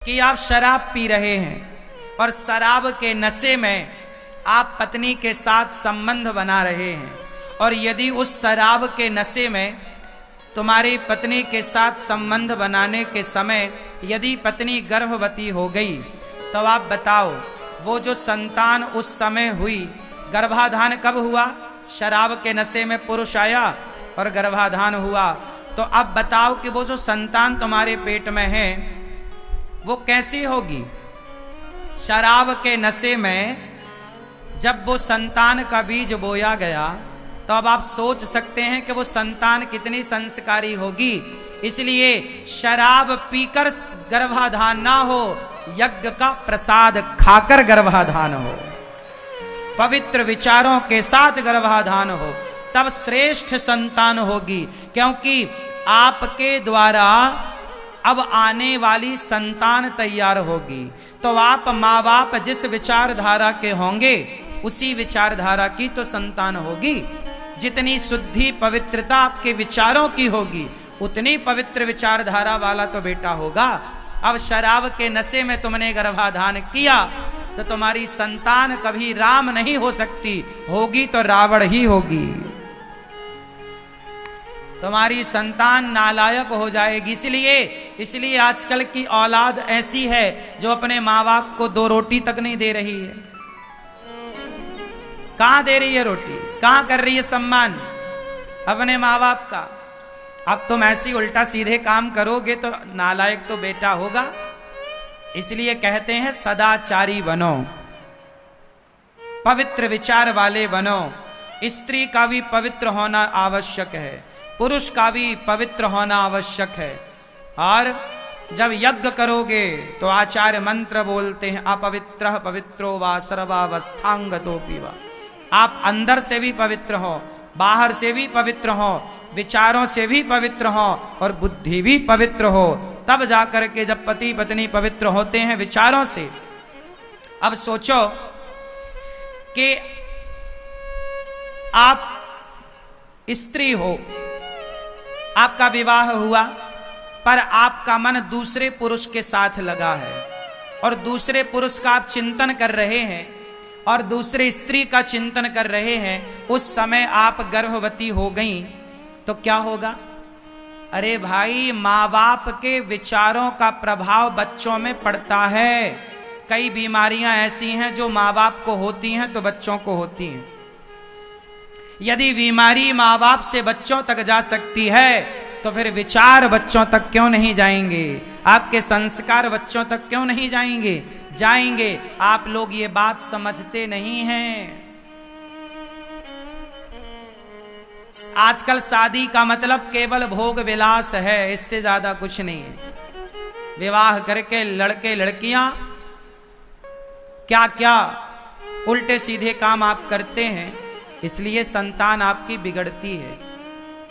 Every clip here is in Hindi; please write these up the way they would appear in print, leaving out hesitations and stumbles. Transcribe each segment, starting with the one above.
कि आप शराब पी रहे हैं और शराब के नशे में आप पत्नी के साथ संबंध बना रहे हैं, और यदि उस शराब के नशे में तुम्हारी पत्नी के साथ संबंध बनाने के समय यदि पत्नी गर्भवती हो गई, तो आप बताओ वो जो संतान उस समय हुई, गर्भाधान कब हुआ? शराब के नशे में पुरुष आया और गर्भाधान हुआ। तो अब बताओ कि वो जो संतान तुम्हारे पेट में है वो कैसी होगी? शराब के नशे में जब वो संतान का बीज बोया गया, तो अब आप सोच सकते हैं कि वो संतान कितनी संस्कारी होगी। इसलिए शराब पीकर गर्भाधान ना हो, यज्ञ का प्रसाद खाकर गर्भाधान हो, पवित्र विचारों के साथ गर्भाधान हो, तब श्रेष्ठ संतान होगी। क्योंकि आपके द्वारा अब आने वाली संतान तैयार होगी। तो आप माँ बाप जिस विचारधारा के होंगे उसी विचारधारा की तो संतान होगी। जितनी शुद्धि पवित्रता आपके विचारों की होगी उतनी पवित्र विचारधारा वाला तो बेटा होगा। अब शराब के नशे में तुमने गर्भाधान किया तो तुम्हारी संतान कभी राम नहीं हो सकती, होगी तो रावण ही होगी। तुम्हारी संतान नालायक हो जाएगी। इसलिए आजकल की औलाद ऐसी है जो अपने माँ बाप को 2 रोटी तक नहीं दे रही है। कहां दे रही है रोटी? कहां कर रही है सम्मान अपने माँ बाप का? अब तुम ऐसी उल्टा सीधे काम करोगे तो नालायक तो बेटा होगा। इसलिए कहते हैं सदाचारी बनो, पवित्र विचार वाले बनो। स्त्री का भी पवित्र होना आवश्यक है, पुरुष का भी पवित्र होना आवश्यक है। और जब यज्ञ करोगे तो आचार्य मंत्र बोलते हैं, अपवित्रः पवित्रो वा सर्वावस्थांगतोऽपि वा। आप अंदर से भी पवित्र हो, बाहर से भी पवित्र हो, विचारों से भी पवित्र हो और बुद्धि भी पवित्र हो, तब जाकर के जब पति पत्नी पवित्र होते हैं विचारों से। अब सोचो कि आप स्त्री हो, आपका विवाह हुआ, पर आपका मन दूसरे पुरुष के साथ लगा है और दूसरे पुरुष का आप चिंतन कर रहे हैं और दूसरे स्त्री का चिंतन कर रहे हैं। उस समय आप गर्भवती हो गई तो क्या होगा? अरे भाई, माँ बाप के विचारों का प्रभाव बच्चों में पड़ता है। कई बीमारियां ऐसी हैं जो माँ बाप को होती हैं तो बच्चों को होती हैं। यदि बीमारी माँ बाप से बच्चों तक जा सकती है तो फिर विचार बच्चों तक क्यों नहीं जाएंगे? आपके संस्कार बच्चों तक क्यों नहीं जाएंगे? जाएंगे। आप लोग ये बात समझते नहीं हैं। आजकल शादी का मतलब केवल भोग विलास है, इससे ज्यादा कुछ नहीं है। विवाह करके लड़के लड़कियां क्या क्या उल्टे सीधे काम आप करते हैं, इसलिए संतान आपकी बिगड़ती है।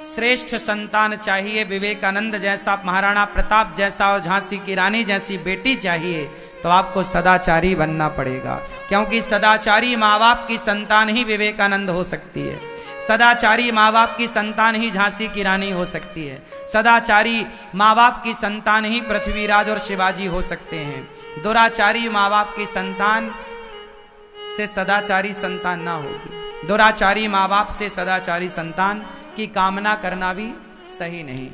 श्रेष्ठ संतान चाहिए, विवेकानंद जैसा, महाराणा प्रताप जैसा और झांसी की रानी जैसी बेटी चाहिए, तो आपको सदाचारी बनना पड़ेगा। क्योंकि सदाचारी माँ बाप की संतान ही विवेकानंद हो सकती है, सदाचारी माँ बाप की संतान ही झांसी की रानी हो सकती है, सदाचारी माँ बाप की संतान ही पृथ्वीराज और शिवाजी हो सकते हैं। दुराचारी माँ बाप की संतान से सदाचारी संतान ना होगी। दुराचारी माँ बाप से सदाचारी संतान की कामना करना भी सही नहीं।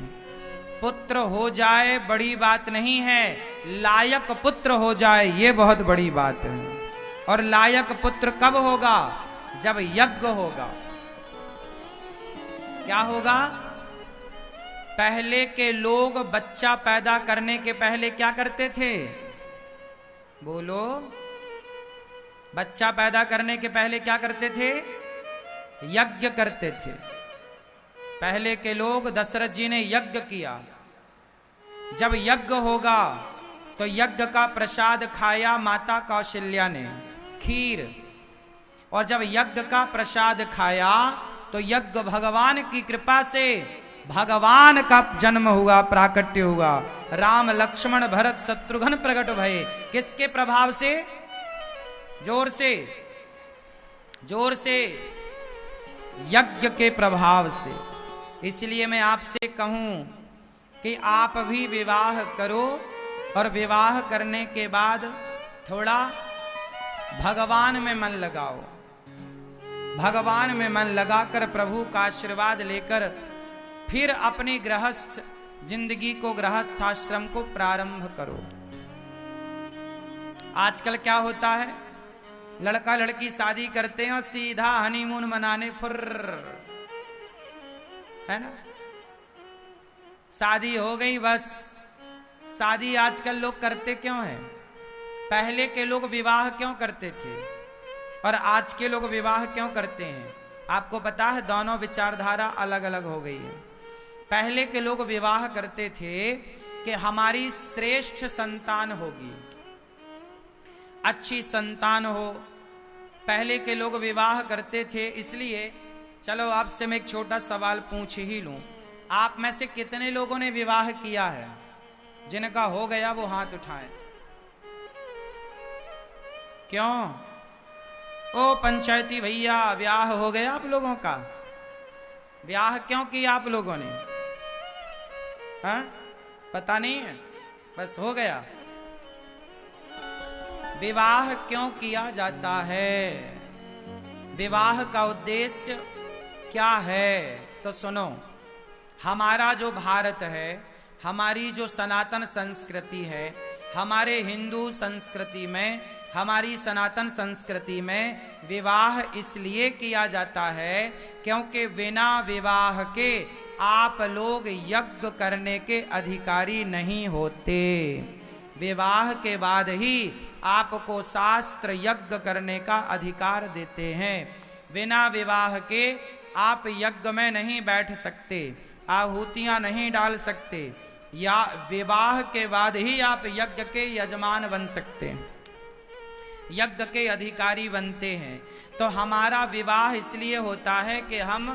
पुत्र हो जाए बड़ी बात नहीं है, लायक पुत्र हो जाए ये बहुत बड़ी बात है। और लायक पुत्र कब होगा? जब यज्ञ होगा। क्या होगा? पहले के लोग बच्चा पैदा करने के पहले क्या करते थे? बोलो। बच्चा पैदा करने के पहले क्या करते थे? यज्ञ करते थे। पहले के लोग, दशरथ जी ने यज्ञ किया। जब यज्ञ होगा तो यज्ञ का प्रसाद खाया माता कौशल्या ने, खीर। और जब यज्ञ का प्रसाद खाया तो यज्ञ भगवान की कृपा से भगवान का जन्म हुआ, प्राकट्य हुआ। राम लक्ष्मण भरत शत्रुघ्न प्रकट भये। किसके प्रभाव से? जोर से, जोर से, यज्ञ के प्रभाव से। इसलिए मैं आपसे कहूं कि आप भी विवाह करो और विवाह करने के बाद थोड़ा भगवान में मन लगाओ। भगवान में मन लगाकर प्रभु का आशीर्वाद लेकर फिर अपनी गृहस्थ जिंदगी को, गृहस्थाश्रम को प्रारंभ करो। आजकल क्या होता है, लड़का लड़की शादी करते हैं और सीधा हनीमून मनाने फुर्र, है ना। शादी हो गई बस। शादी आजकल लोग करते क्यों हैं? पहले के लोग विवाह क्यों करते थे और आज के लोग विवाह क्यों करते हैं? आपको पता है, दोनों विचारधारा अलग अलग हो गई है। पहले के लोग विवाह करते थे कि हमारी श्रेष्ठ संतान होगी, अच्छी संतान हो। पहले के लोग विवाह करते थे, इसलिए चलो आपसे मैं एक छोटा सवाल पूछ ही लूं। आप में से कितने लोगों ने विवाह किया है? जिनका हो गया वो हाथ उठाएं। क्यों? ओ पंचायती भैया, ब्याह हो गया आप लोगों का? ब्याह क्यों किया आप लोगों ने? हाँ, पता नहीं है, बस हो गया। विवाह क्यों किया जाता है? विवाह का उद्देश्य क्या है? तो सुनो, हमारा जो भारत है, हमारी जो सनातन संस्कृति है, हमारे हिंदू संस्कृति में, हमारी सनातन संस्कृति में विवाह इसलिए किया जाता है क्योंकि बिना विवाह के आप लोग यज्ञ करने के अधिकारी नहीं होते। विवाह के बाद ही आपको शास्त्र यज्ञ करने का अधिकार देते हैं। बिना विवाह के आप यज्ञ में नहीं बैठ सकते, आहुतियां नहीं डाल सकते, या विवाह के बाद ही आप यज्ञ के यजमान बन सकते हैं, यज्ञ के अधिकारी बनते हैं। तो हमारा विवाह इसलिए होता है कि हम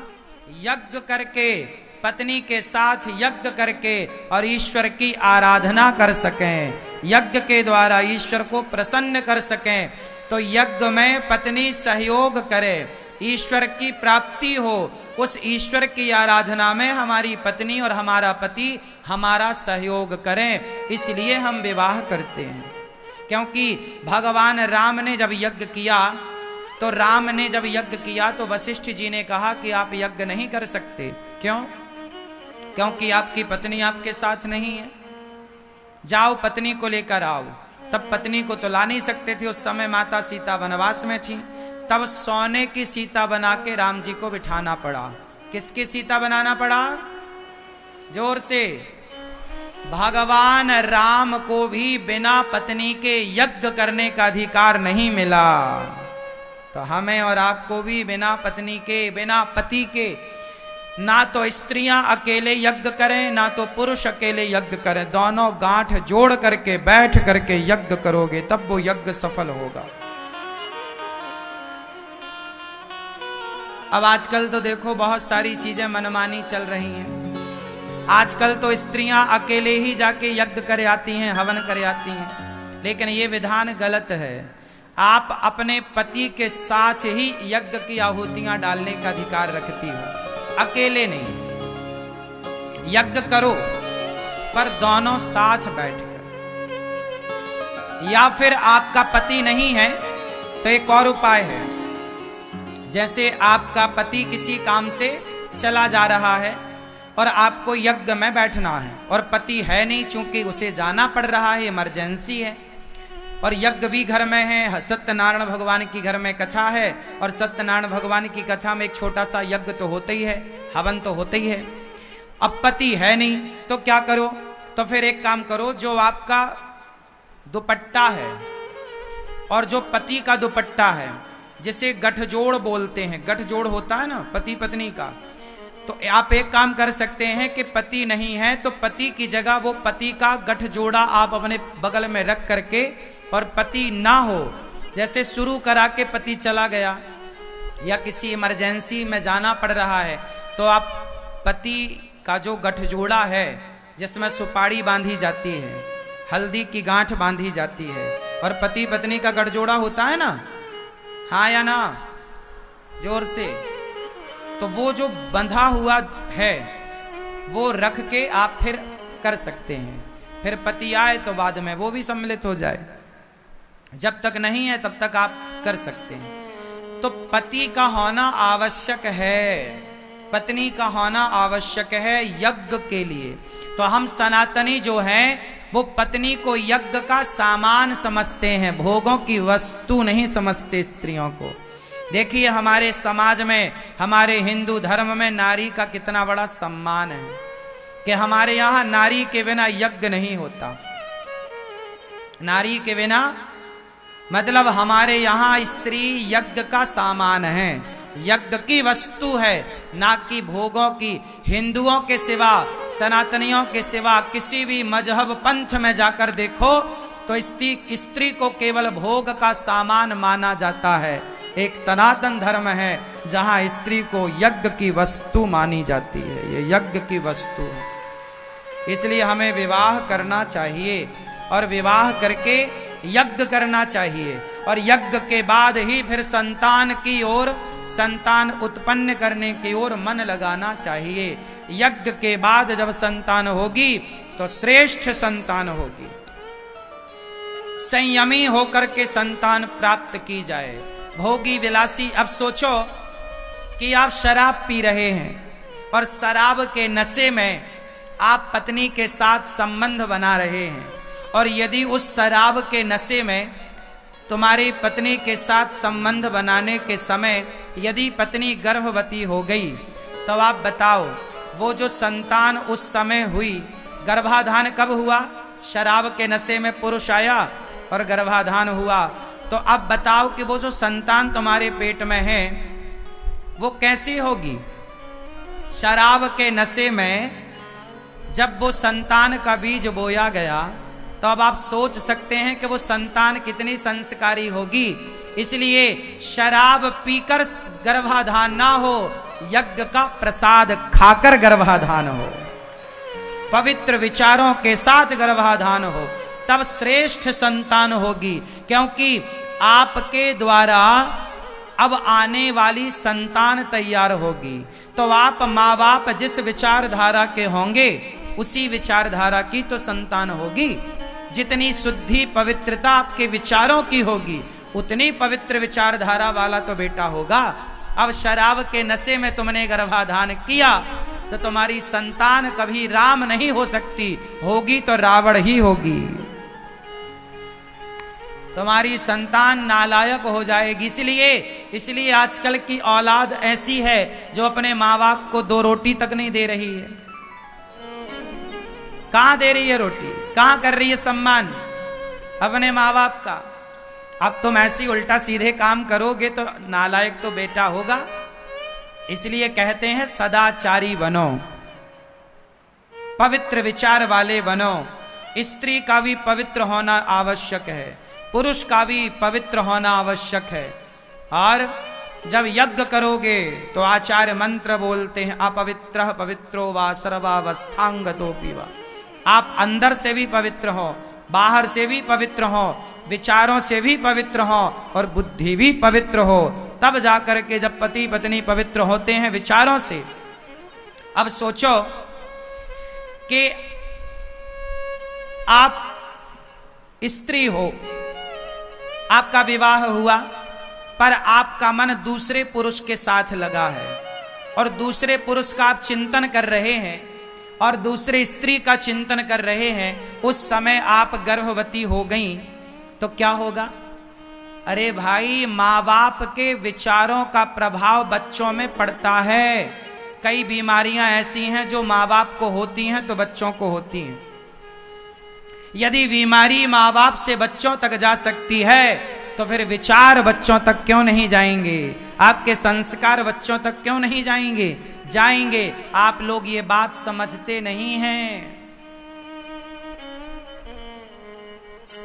यज्ञ करके, पत्नी के साथ यज्ञ करके और ईश्वर की आराधना कर सकें, यज्ञ के द्वारा ईश्वर को प्रसन्न कर सकें। तो यज्ञ में पत्नी सहयोग करे, ईश्वर की प्राप्ति हो, उस ईश्वर की आराधना में हमारी पत्नी और हमारा पति हमारा सहयोग करें, इसलिए हम विवाह करते हैं। क्योंकि भगवान राम ने जब यज्ञ किया, तो राम ने जब यज्ञ किया तो वशिष्ठ जी ने कहा कि आप यज्ञ नहीं कर सकते। क्यों? क्योंकि आपकी पत्नी आपके साथ नहीं है। जाओ पत्नी को लेकर आओ। तब पत्नी को तो ला नहीं सकते थे, उस समय माता सीता वनवास में थी। तब सोने की सीता बना के राम जी को बिठाना पड़ा। किसकी सीता बनाना पड़ा? जोर से। भगवान राम को भी बिना पत्नी के यज्ञ करने का अधिकार नहीं मिला, तो हमें और आपको भी बिना पत्नी के, बिना पति के, ना तो स्त्रियां अकेले यज्ञ करें, ना तो पुरुष अकेले यज्ञ करें। दोनों गांठ जोड़ करके बैठ करके यज्ञ करोगे, तब वो यज्ञ सफल होगा। अब आजकल तो देखो बहुत सारी चीजें मनमानी चल रही हैं। आजकल तो स्त्रियां अकेले ही जाके यज्ञ करे आती हैं, हवन करे आती हैं, लेकिन ये विधान गलत है। आप अपने पति के साथ ही यज्ञ की आहुतियां डालने का अधिकार रखती हो, अकेले नहीं। यज्ञ करो पर दोनों साथ बैठकर। या फिर आपका पति नहीं है तो एक और उपाय है। जैसे आपका पति किसी काम से चला जा रहा है और आपको यज्ञ में बैठना है, और पति है नहीं, चूंकि उसे जाना पड़ रहा है, इमरजेंसी है, और यज्ञ भी घर में है। सत्यनारायण भगवान की घर में कथा है, और सत्यनारायण भगवान की कथा में एक छोटा सा यज्ञ तो होता ही है, हवन तो होता ही है। अब पति है नहीं तो क्या करो? तो फिर एक काम करो, जो आपका दुपट्टा है और जो पति का दुपट्टा है, जिसे गठजोड़ बोलते हैं, गठजोड़ होता है ना पति पत्नी का, तो आप एक काम कर सकते हैं कि पति नहीं है तो पति की जगह वो पति का गठजोड़ा आप अपने बगल में रख करके, और पति ना हो, जैसे शुरू करा के पति चला गया या किसी इमरजेंसी में जाना पड़ रहा है, तो आप पति का जो गठजोड़ा है, जिसमें सुपारी बांधी जाती है, हल्दी की गांठ बांधी जाती है, और पति पत्नी का गठजोड़ा होता है ना, हाँ या ना, जोर से, तो वो जो बंधा हुआ है वो रख के आप फिर कर सकते हैं। फिर पति आए तो बाद में वो भी सम्मिलित हो जाए। जब तक नहीं है तब तक आप कर सकते हैं। तो पति का होना आवश्यक है, पत्नी का होना आवश्यक है यज्ञ के लिए। तो हम सनातनी जो हैं वो पत्नी को यज्ञ का सामान समझते हैं, भोगों की वस्तु नहीं समझते स्त्रियों को। देखिए हमारे समाज में, हमारे हिंदू धर्म में नारी का कितना बड़ा सम्मान है कि हमारे यहाँ नारी के बिना यज्ञ नहीं होता। नारी के बिना मतलब हमारे यहाँ स्त्री यज्ञ का सामान है, यज्ञ की वस्तु है, ना कि भोगों की। हिंदुओं के सिवा, सनातनियों के सिवा किसी भी मजहब पंथ में जाकर देखो तो स्त्री को केवल भोग का सामान माना जाता है। एक सनातन धर्म है जहां स्त्री को यज्ञ की वस्तु मानी जाती है, ये यज्ञ की वस्तु है। इसलिए हमें विवाह करना चाहिए और विवाह करके यज्ञ करना चाहिए, और यज्ञ के बाद ही फिर संतान की ओर, संतान उत्पन्न करने की ओर मन लगाना चाहिए। यज्ञ के बाद जब संतान होगी तो श्रेष्ठ संतान होगी, संयमी होकर के संतान प्राप्त की जाए। भोगी विलासी, अब सोचो कि आप शराब पी रहे हैं और शराब के नशे में आप पत्नी के साथ संबंध बना रहे हैं, और यदि उस शराब के नशे में तुम्हारी पत्नी के साथ संबंध बनाने के समय यदि पत्नी गर्भवती हो गई, तो आप बताओ वो जो संतान उस समय हुई, गर्भाधान कब हुआ? शराब के नशे में पुरुष आया और गर्भाधान हुआ। तो अब बताओ कि वो जो संतान तुम्हारे पेट में है वो कैसी होगी? शराब के नशे में जब वो संतान का बीज बोया गया तो अब आप सोच सकते हैं कि वो संतान कितनी संस्कारी होगी। इसलिए शराब पीकर गर्भाधान ना हो, यज्ञ का प्रसाद खाकर गर्भाधान हो, पवित्र विचारों के साथ गर्भाधान हो, तब श्रेष्ठ संतान होगी। क्योंकि आपके द्वारा अब आने वाली संतान तैयार होगी। तो आप माँ बाप जिस विचारधारा के होंगे उसी विचारधारा की तो संतान होगी। जितनी शुद्धि पवित्रता आपके विचारों की होगी उतनी पवित्र विचारधारा वाला तो बेटा होगा। अब शराब के नशे में तुमने गर्भाधान किया तो तुम्हारी संतान कभी राम नहीं हो सकती, होगी तो रावण ही होगी। तुम्हारी संतान नालायक हो जाएगी। इसलिए आजकल की औलाद ऐसी है जो अपने माँ बाप को 2 रोटी तक नहीं दे रही है। कहां दे रही है रोटी? कहां कर रही है सम्मान अपने माँ बाप का? अब तुम ऐसी उल्टा सीधे काम करोगे तो नालायक तो बेटा होगा। इसलिए कहते हैं सदाचारी बनो, पवित्र विचार वाले बनो। स्त्री का भी पवित्र होना आवश्यक है, पुरुष का भी पवित्र होना आवश्यक है। और जब यज्ञ करोगे तो आचार्य मंत्र बोलते हैं, अपवित्रः पवित्रो वा सर्वावस्थांगतोऽपि वा। आप अंदर से भी पवित्र हो, बाहर से भी पवित्र हो, विचारों से भी पवित्र हो और बुद्धि भी पवित्र हो, तब जाकर के जब पति पत्नी पवित्र होते हैं विचारों से। अब सोचो कि आप स्त्री हो, आपका विवाह हुआ, पर आपका मन दूसरे पुरुष के साथ लगा है और दूसरे पुरुष का आप चिंतन कर रहे हैं और दूसरे स्त्री का चिंतन कर रहे हैं। उस समय आप गर्भवती हो गई तो क्या होगा? अरे भाई, माँ बाप के विचारों का प्रभाव बच्चों में पड़ता है। कई बीमारियां ऐसी हैं जो माँ बाप को होती हैं तो बच्चों को होती हैं। यदि बीमारी माँ बाप से बच्चों तक जा सकती है तो फिर विचार बच्चों तक क्यों नहीं जाएंगे? आपके संस्कार बच्चों तक क्यों नहीं जाएंगे? जाएंगे। आप लोग ये बात समझते नहीं हैं।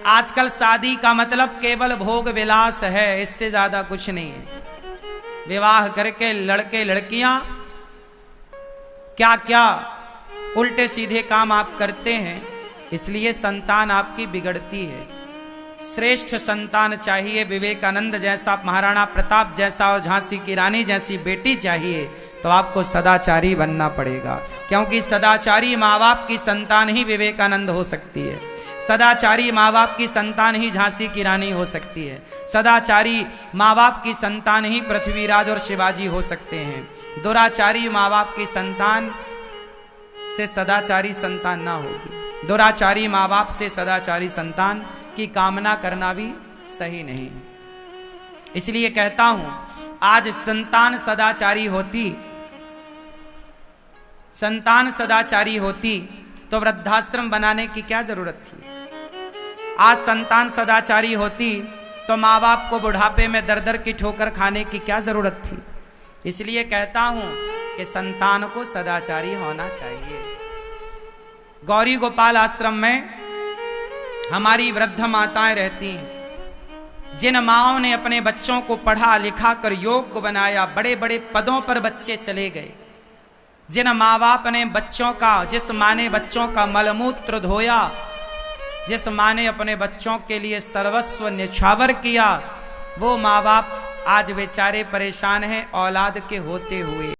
आजकल शादी का मतलब केवल भोग विलास है, इससे ज्यादा कुछ नहीं है। विवाह करके लड़के लड़कियां क्या क्या उल्टे सीधे काम आप करते हैं, इसलिए संतान आपकी बिगड़ती है। श्रेष्ठ संतान चाहिए, विवेकानंद जैसा, महाराणा प्रताप जैसा और झांसी की रानी जैसी बेटी चाहिए, तो आपको सदाचारी बनना पड़ेगा, क्योंकि सदाचारी माँ बाप की संतान ही विवेकानंद हो सकती है, सदाचारी माँ बाप की संतान ही झांसी की रानी हो सकती है, सदाचारी माँ बाप की संतान ही पृथ्वीराज और शिवाजी हो सकते हैं। दुराचारी माँ बाप की संतान से सदाचारी संतान ना होगी। दुराचारी माँ बाप से सदाचारी संतान की कामना करना भी सही नहीं। इसलिए कहता हूं, आज संतान सदाचारी होती तो वृद्धाश्रम बनाने की क्या जरूरत थी। आज संतान सदाचारी होती तो माँ बाप को बुढ़ापे में दर दर की ठोकर खाने की क्या जरूरत थी। इसलिए कहता हूं कि संतान को सदाचारी होना चाहिए। गौरी गोपाल आश्रम में हमारी वृद्ध माताएं रहती हैं, जिन माओं ने अपने बच्चों को पढ़ा लिखा कर योग्य बनाया, बड़े बड़े पदों पर बच्चे चले गए, जिन माँ बाप ने जिस माँ ने बच्चों का मलमूत्र धोया, जिस माँ ने अपने बच्चों के लिए सर्वस्व न्यौछावर किया, वो माँ बाप आज बेचारे परेशान हैं औलाद के होते हुए।